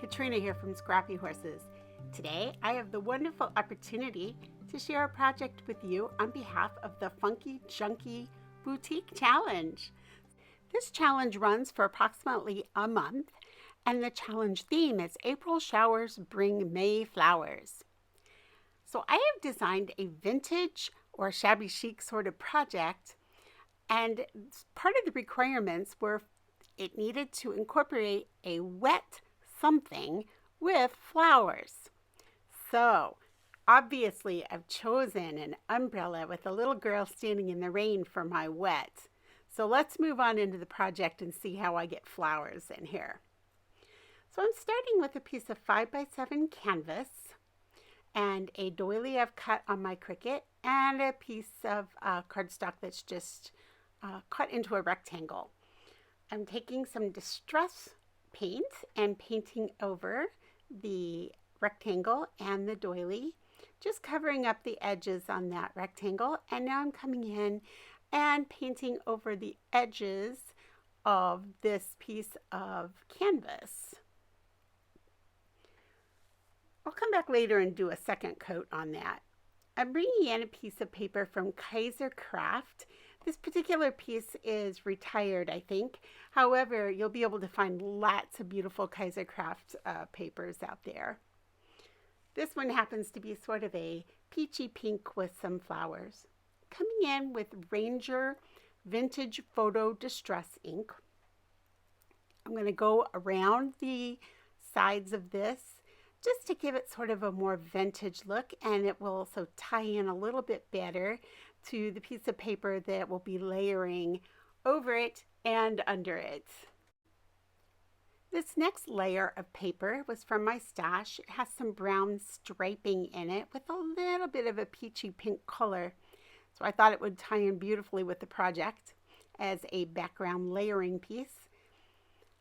Katrina here from Scrappy Horses. Today I have the wonderful opportunity to share a project with you on behalf of the Funky Junky Boutique Challenge. This challenge runs for approximately a month, and the challenge theme is April showers bring May flowers. So I have designed a vintage or shabby chic sort of project, and part of the requirements were it needed to incorporate a wet something with flowers. So obviously I've chosen an umbrella with a little girl standing in the rain for my wet. So let's move on into the project and see how I get flowers in here. So I'm starting with a piece of 5x7 canvas and a doily I've cut on my Cricut and a piece of cardstock that's just cut into a rectangle. I'm taking some distress paint and painting over the rectangle and the doily, just covering up the edges on that rectangle. And now I'm coming in and painting over the edges of this piece of canvas. I'll come back later and do a second coat on that. I'm bringing in a piece of paper from Kaisercraft. This particular piece is retired, I think. However, you'll be able to find lots of beautiful Kaisercraft papers out there. This one happens to be sort of a peachy pink with some flowers. Coming in with Ranger Vintage Photo Distress ink. I'm going to go around the sides of this just to give it sort of a more vintage look, and it will also tie in a little bit better to the piece of paper that will be layering over it and under it. This next layer of paper was from my stash. It has some brown striping in it with a little bit of a peachy pink color. So I thought it would tie in beautifully with the project as a background layering piece.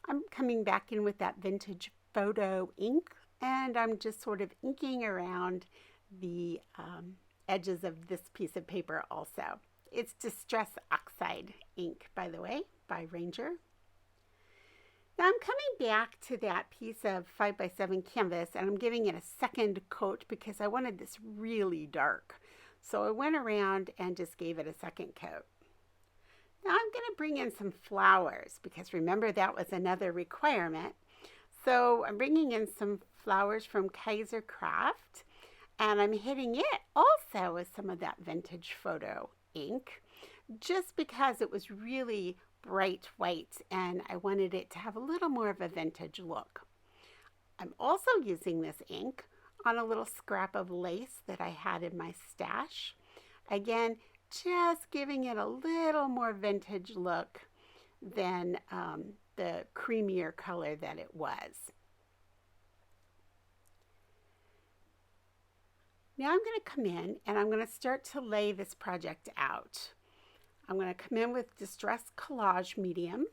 I'm coming back in with that vintage photo ink, and I'm just sort of inking around the edges of this piece of paper also. It's Distress Oxide ink, by the way, by Ranger. Now I'm coming back to that piece of 5x7 canvas, and I'm giving it a second coat because I wanted this really dark. So I went around and just gave it a second coat. Now I'm going to bring in some flowers because remember that was another requirement. So I'm bringing in some flowers from Kaisercraft, and I'm hitting it also with some of that vintage photo ink just because it was really bright white and I wanted it to have a little more of a vintage look. I'm also using this ink on a little scrap of lace that I had in my stash. Again, just giving it a little more vintage look than the creamier color that it was. Now I'm going to come in and I'm going to start to lay this project out. I'm going to come in with Distress Collage Medium,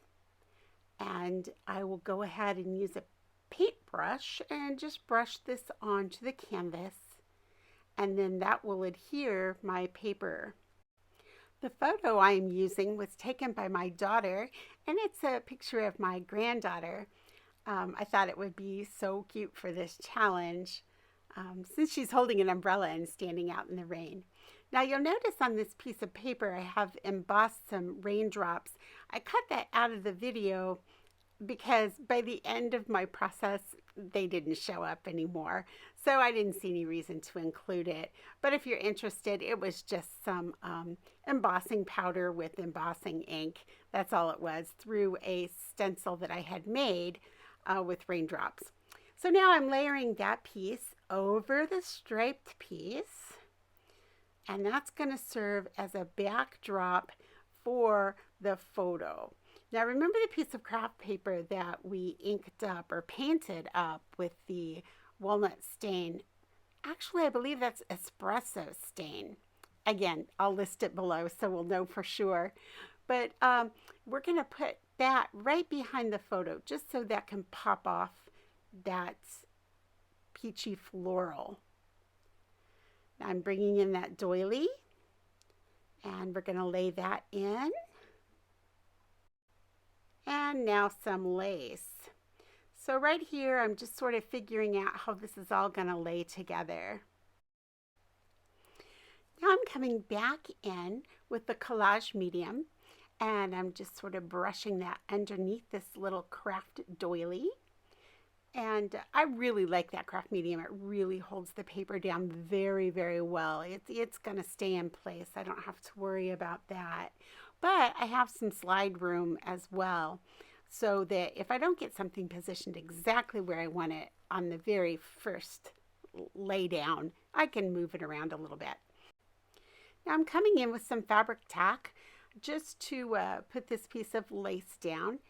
and I will go ahead and use a paintbrush and just brush this onto the canvas, and then that will adhere my paper. The photo I am using was taken by my daughter, and it's a picture of my granddaughter. I thought it would be so cute for this challenge. Since she's holding an umbrella and standing out in the rain. Now you'll notice on this piece of paper I have embossed some raindrops. I cut that out of the video because by the end of my process they didn't show up anymore. So I didn't see any reason to include it. But if you're interested, it was just some embossing powder with embossing ink. That's all it was, through a stencil that I had made with raindrops. So now I'm layering that piece over the striped piece, and that's going to serve as a backdrop for the photo. Now remember the piece of craft paper that we inked up or painted up with the walnut stain? Actually, I believe that's espresso stain. Again, I'll list it below so we'll know for sure. But we're going to put that right behind the photo just so that can pop off that peachy floral. I'm bringing in that doily, and we're going to lay that in. And now some lace. So right here, I'm just sort of figuring out how this is all going to lay together. Now I'm coming back in with the collage medium, and I'm just sort of brushing that underneath this little craft doily. And I really like that craft medium. It really holds the paper down very, very well. It's going to stay in place. I don't have to worry about that. But I have some slide room as well, so that if I don't get something positioned exactly where I want it on the very first lay down, I can move it around a little bit. Now I'm coming in with some fabric tack just to put this piece of lace down.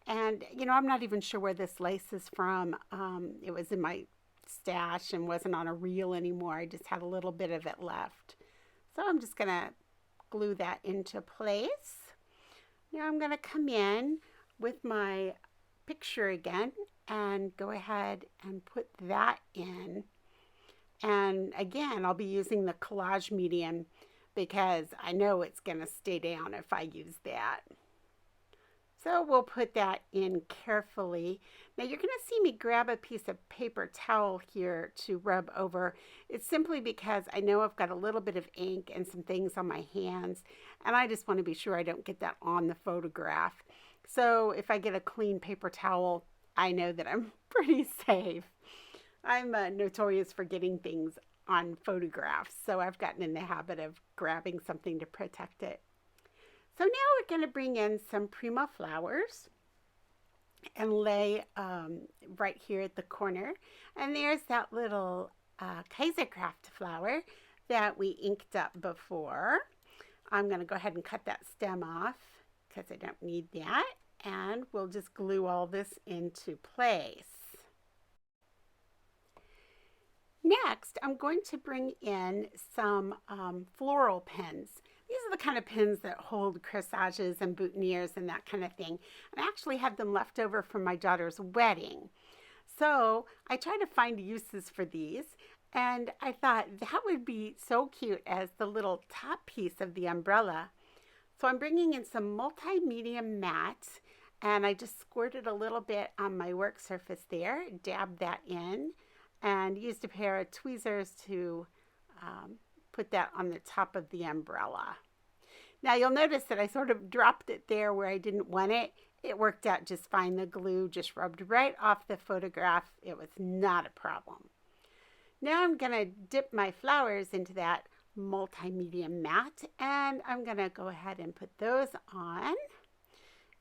And, you know, I'm not even sure where this lace is from. It was in my stash and wasn't on a reel anymore. I just had a little bit of it left. So I'm just going to glue that into place. Now I'm going to come in with my picture again and go ahead and put that in. And again, I'll be using the collage medium because I know it's going to stay down if I use that. So we'll put that in carefully. Now you're going to see me grab a piece of paper towel here to rub over. It's simply because I know I've got a little bit of ink and some things on my hands, and I just want to be sure I don't get that on the photograph. So if I get a clean paper towel, I know that I'm pretty safe. I'm notorious for getting things on photographs, so I've gotten in the habit of grabbing something to protect it. So now we're going to bring in some Prima flowers and lay right here at the corner. And there's that little Kaisercraft flower that we inked up before. I'm going to go ahead and cut that stem off because I don't need that. And we'll just glue all this into place. Next, I'm going to bring in some floral pins. These are the kind of pins that hold corsages and boutonnieres and that kind of thing. And I actually had them left over from my daughter's wedding. So I tried to find uses for these, and I thought that would be so cute as the little top piece of the umbrella. So I'm bringing in some multi-medium mat, and I just squirted a little bit on my work surface there, dabbed that in, and used a pair of tweezers to put that on the top of the umbrella. Now you'll notice that I sort of dropped it there where I didn't want it. It worked out just fine. The glue just rubbed right off the photograph. It was not a problem. Now I'm going to dip my flowers into that multi-medium mat, and I'm going to go ahead and put those on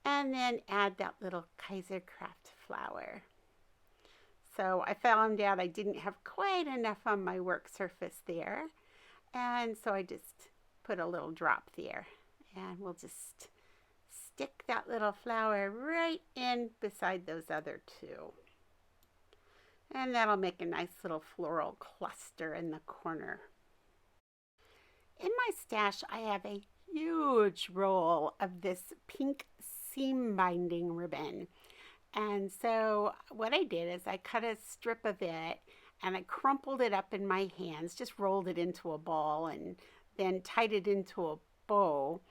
and then add that little Kaisercraft flower. So I found out I didn't have quite enough on my work surface there, and so I just put a little drop there, and we'll just stick that little flower right in beside those other two. And that'll make a nice little floral cluster in the corner. In my stash, I have a huge roll of this pink seam binding ribbon. And so what I did is I cut a strip of it and I crumpled it up in my hands, just rolled it into a ball and then tied it into a bow.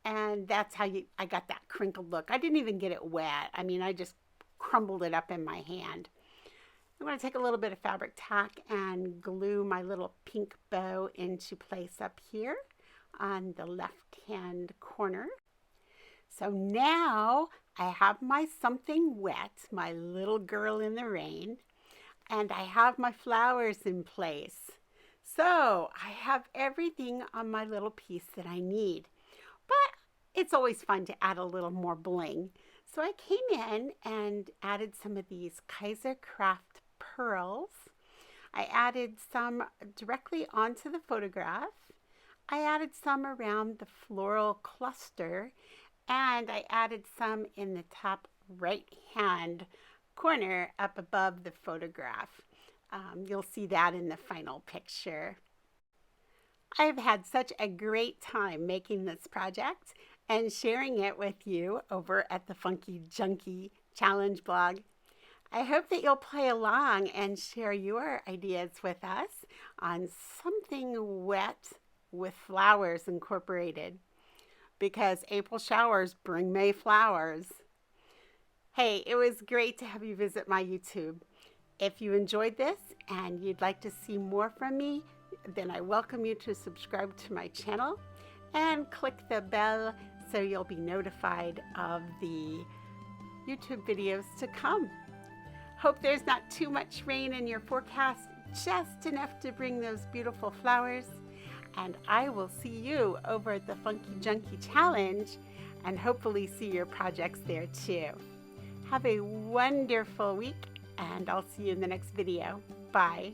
And that's how I got that crinkled look. I didn't even get it wet. I mean, I just crumbled it up in my hand. I'm going to take a little bit of fabric tack and glue my little pink bow into place up here on the left hand corner. So now I have my something wet, my little girl in the rain, and I have my flowers in place. So I have everything on my little piece that I need. But it's always fun to add a little more bling. So I came in and added some of these Kaisercraft pearls. I added some directly onto the photograph. I added some around the floral cluster, and I added some in the top right hand corner up above the photograph. You'll see that in the final picture. I've had such a great time making this project and sharing it with you over at the Funky Junky Challenge blog. I hope that you'll play along and share your ideas with us on something wet with flowers incorporated, because April showers bring May flowers. Hey, it was great to have you visit my YouTube. If you enjoyed this and you'd like to see more from me, then I welcome you to subscribe to my channel and click the bell so you'll be notified of the YouTube videos to come. Hope there's not too much rain in your forecast, just enough to bring those beautiful flowers. And I will see you over at the Funky Junky Challenge and hopefully see your projects there too. Have a wonderful week, and I'll see you in the next video. Bye.